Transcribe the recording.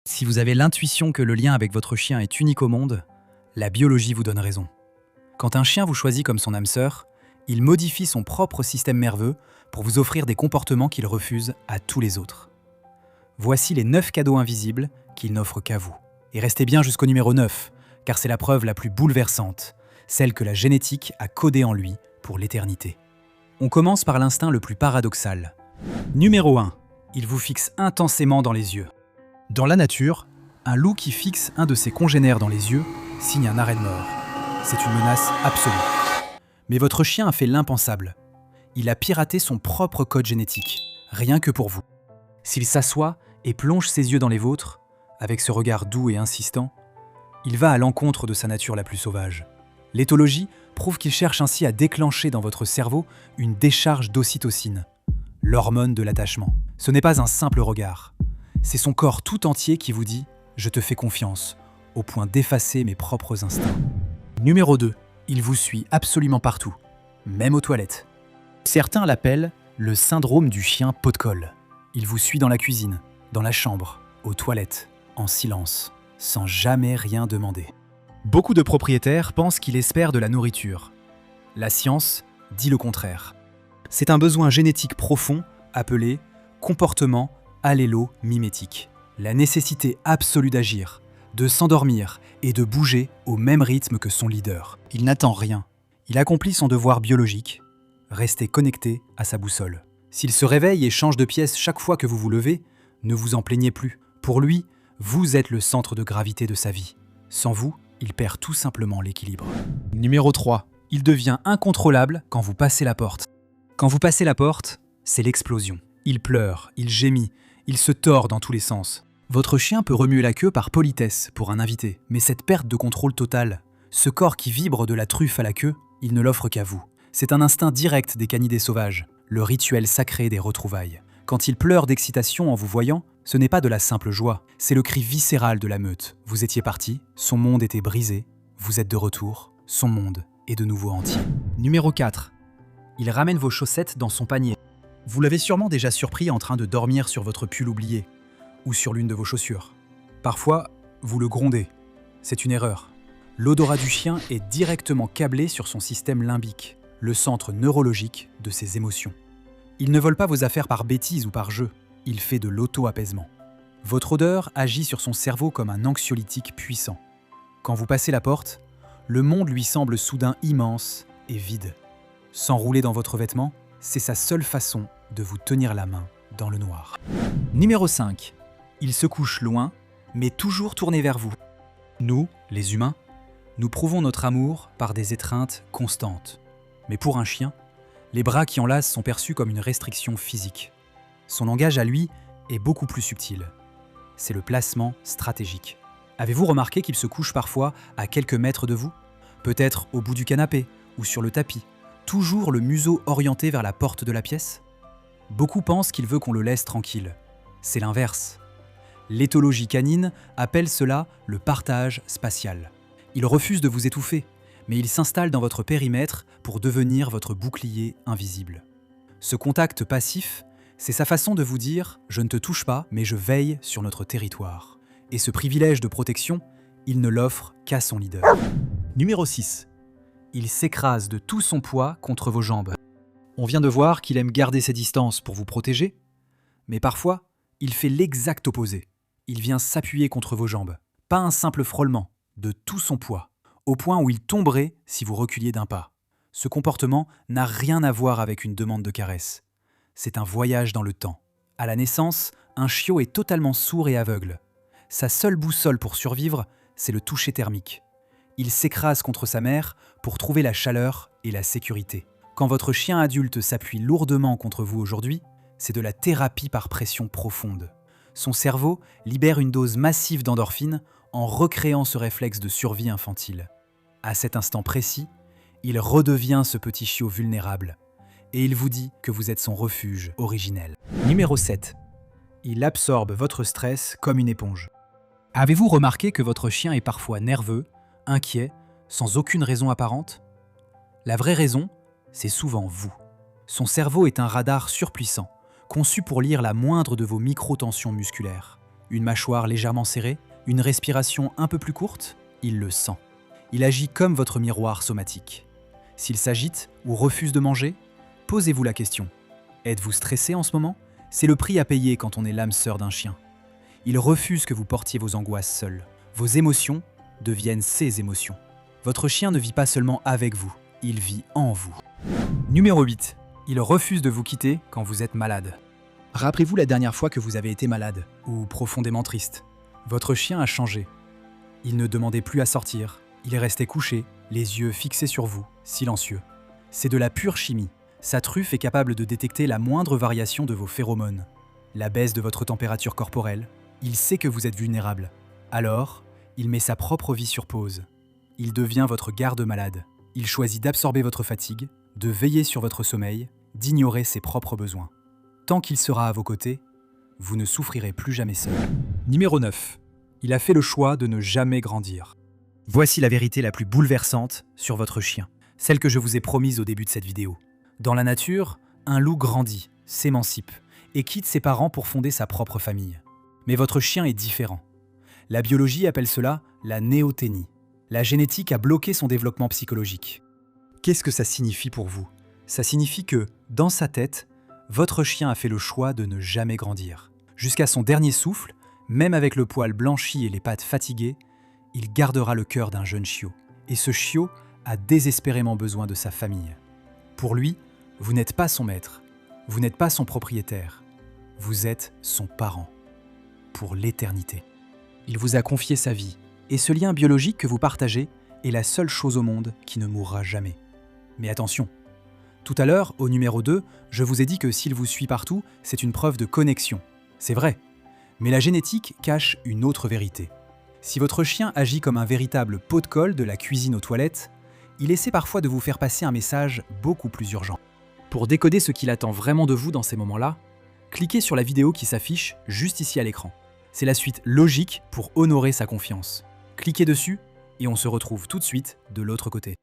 Si vous avez l'intuition que le lien avec votre chien est unique au monde, la biologie vous donne raison. Quand un chien vous choisit comme son âme sœur, il modifie son propre système nerveux pour vous offrir des comportements qu'il refuse à tous les autres. Voici les 9 cadeaux invisibles qu'il n'offre qu'à vous. Et restez bien jusqu'au numéro 9, car c'est la preuve la plus bouleversante, celle que la génétique a codée en lui pour l'éternité. On commence par l'instinct le plus paradoxal. Numéro 1. Il vous fixe intensément dans les yeux. Dans la nature, un loup qui fixe un de ses congénères dans les yeux signe un arrêt de mort. C'est une menace absolue. Mais votre chien a fait l'impensable. Il a piraté son propre code génétique, rien que pour vous. S'il s'assoit et plonge ses yeux dans les vôtres, avec ce regard doux et insistant, il va à l'encontre de sa nature la plus sauvage. L'éthologie prouve qu'il cherche ainsi à déclencher dans votre cerveau une décharge d'ocytocine, l'hormone de l'attachement. Ce n'est pas un simple regard. C'est son corps tout entier qui vous dit « Je te fais confiance », au point d'effacer mes propres instincts. Numéro 2. Il vous suit absolument partout, même aux toilettes. Certains l'appellent le syndrome du chien pot de colle. Il vous suit dans la cuisine, dans la chambre, aux toilettes, en silence, sans jamais rien demander. Beaucoup de propriétaires pensent qu'il espère de la nourriture. La science dit le contraire. C'est un besoin génétique profond appelé comportement allélo-mimétique. La nécessité absolue d'agir, de s'endormir et de bouger au même rythme que son leader. Il n'attend rien. Il accomplit son devoir biologique. Restez connecté à sa boussole. S'il se réveille et change de pièce chaque fois que vous vous levez, ne vous en plaignez plus. Pour lui, vous êtes le centre de gravité de sa vie. Sans vous, il perd tout simplement l'équilibre. Numéro 3. Il devient incontrôlable quand vous passez la porte. Quand vous passez la porte, c'est l'explosion. Il pleure, il gémit, il se tord dans tous les sens. Votre chien peut remuer la queue par politesse pour un invité, mais cette perte de contrôle totale, ce corps qui vibre de la truffe à la queue, il ne l'offre qu'à vous. C'est un instinct direct des canidés sauvages, le rituel sacré des retrouvailles. Quand il pleure d'excitation en vous voyant, ce n'est pas de la simple joie, c'est le cri viscéral de la meute. Vous étiez parti, son monde était brisé, vous êtes de retour, son monde est de nouveau entier. Numéro 4. Il ramène vos chaussettes dans son panier. Vous l'avez sûrement déjà surpris en train de dormir sur votre pull oublié, ou sur l'une de vos chaussures. Parfois, vous le grondez. C'est une erreur. L'odorat du chien est directement câblé sur son système limbique, le centre neurologique de ses émotions. Il ne vole pas vos affaires par bêtise ou par jeu, il fait de l'auto-apaisement. Votre odeur agit sur son cerveau comme un anxiolytique puissant. Quand vous passez la porte, le monde lui semble soudain immense et vide. S'enrouler dans votre vêtement, c'est sa seule façon de vous tenir la main dans le noir. Numéro 5. Il se couche loin, mais toujours tourné vers vous. Nous, les humains, nous prouvons notre amour par des étreintes constantes. Mais pour un chien, les bras qui enlacent sont perçus comme une restriction physique. Son langage à lui est beaucoup plus subtil. C'est le placement stratégique. Avez-vous remarqué qu'il se couche parfois à quelques mètres de vous ? Peut-être au bout du canapé ou sur le tapis, toujours le museau orienté vers la porte de la pièce ? Beaucoup pensent qu'il veut qu'on le laisse tranquille. C'est l'inverse. L'éthologie canine appelle cela le partage spatial. Il refuse de vous étouffer, mais il s'installe dans votre périmètre pour devenir votre bouclier invisible. Ce contact passif, c'est sa façon de vous dire « je ne te touche pas, mais je veille sur notre territoire ». Et ce privilège de protection, il ne l'offre qu'à son leader. Numéro 6. Il s'écrase de tout son poids contre vos jambes. On vient de voir qu'il aime garder ses distances pour vous protéger, mais parfois, il fait l'exact opposé. Il vient s'appuyer contre vos jambes. Pas un simple frôlement, de tout son poids, au point où il tomberait si vous reculiez d'un pas. Ce comportement n'a rien à voir avec une demande de caresse. C'est un voyage dans le temps. À la naissance, un chiot est totalement sourd et aveugle. Sa seule boussole pour survivre, c'est le toucher thermique. Il s'écrase contre sa mère pour trouver la chaleur et la sécurité. Quand votre chien adulte s'appuie lourdement contre vous aujourd'hui, c'est de la thérapie par pression profonde. Son cerveau libère une dose massive d'endorphine en recréant ce réflexe de survie infantile. À cet instant précis, il redevient ce petit chiot vulnérable et il vous dit que vous êtes son refuge originel. Numéro 7. Il absorbe votre stress comme une éponge. Avez-vous remarqué que votre chien est parfois nerveux, inquiet, sans aucune raison apparente ? La vraie raison, c'est souvent vous. Son cerveau est un radar surpuissant, conçu pour lire la moindre de vos micro-tensions musculaires. Une mâchoire légèrement serrée? Une respiration un peu plus courte? Il le sent. Il agit comme votre miroir somatique. S'il s'agite ou refuse de manger, posez-vous la question. Êtes-vous stressé en ce moment? C'est le prix à payer quand on est l'âme sœur d'un chien. Il refuse que vous portiez vos angoisses seuls. Vos émotions deviennent ses émotions. Votre chien ne vit pas seulement avec vous, il vit en vous. Numéro 8. Il refuse de vous quitter quand vous êtes malade. Rappelez-vous la dernière fois que vous avez été malade ou profondément triste. Votre chien a changé. Il ne demandait plus à sortir. Il est resté couché, les yeux fixés sur vous, silencieux. C'est de la pure chimie. Sa truffe est capable de détecter la moindre variation de vos phéromones, la baisse de votre température corporelle. Il sait que vous êtes vulnérable. Alors, il met sa propre vie sur pause. Il devient votre garde-malade. Il choisit d'absorber votre fatigue, de veiller sur votre sommeil, d'ignorer ses propres besoins. Tant qu'il sera à vos côtés, vous ne souffrirez plus jamais seul. Numéro 9. Il a fait le choix de ne jamais grandir. Voici la vérité la plus bouleversante sur votre chien, celle que je vous ai promise au début de cette vidéo. Dans la nature, un loup grandit, s'émancipe et quitte ses parents pour fonder sa propre famille. Mais votre chien est différent. La biologie appelle cela la néoténie. La génétique a bloqué son développement psychologique. Qu'est-ce que ça signifie pour vous? Ça signifie que, dans sa tête, votre chien a fait le choix de ne jamais grandir. Jusqu'à son dernier souffle, même avec le poil blanchi et les pattes fatiguées, il gardera le cœur d'un jeune chiot. Et ce chiot a désespérément besoin de sa famille. Pour lui, vous n'êtes pas son maître, vous n'êtes pas son propriétaire, vous êtes son parent. Pour l'éternité. Il vous a confié sa vie, et ce lien biologique que vous partagez est la seule chose au monde qui ne mourra jamais. Mais attention, tout à l'heure, au numéro 2, je vous ai dit que s'il vous suit partout, c'est une preuve de connexion. C'est vrai, mais la génétique cache une autre vérité. Si votre chien agit comme un véritable pot de colle de la cuisine aux toilettes, il essaie parfois de vous faire passer un message beaucoup plus urgent. Pour décoder ce qu'il attend vraiment de vous dans ces moments-là, cliquez sur la vidéo qui s'affiche juste ici à l'écran. C'est la suite logique pour honorer sa confiance. Cliquez dessus et on se retrouve tout de suite de l'autre côté.